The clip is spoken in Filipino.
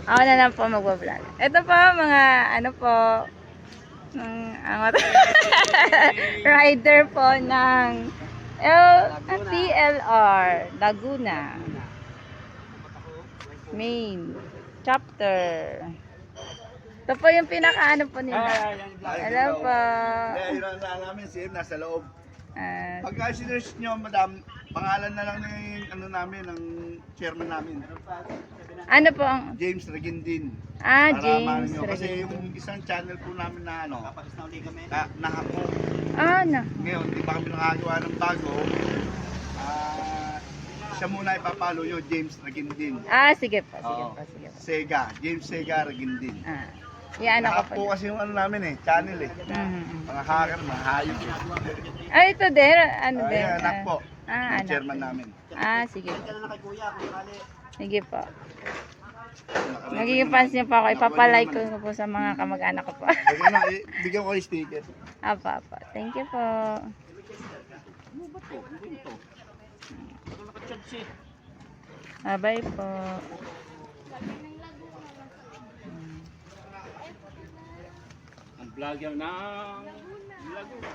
Ako na lang po magbablog. Ito po, mga ano po, rider po ng TLR Laguna main chapter. Ito po yung pinaka-ano po nila. Hello po. Yun ang namin, si nasa loob. Ah, Pagka sinerge nyo, madam, pangalan na lang ng ano namin, ng chairman namin. ano po ang... James Regindin. James Nyo. Kasi Regindin. yung isang channel po namin na ano, nahako. Na. Ngayon, di ba kami nakagawa ng bago? Siya muna ipapalo nyo, James Regindin. Sige po, sige Oo. po, sige po. Sega, James Sega Regindin. Yan ako Nahak po. po kasi yung ano namin channel Mga hacker, mga hayop. Ito din, ano din. Ayan, anak po. Yung Anak. chairman namin. Sige po. Sige po. Magiging fans niyo po ako. Ipapalike ko po sa mga kamag-anak ko po. Ayun na, bigyan ko kayo sticker. Apa. Thank you po. Bye po. Ang vlogger ng Laguna.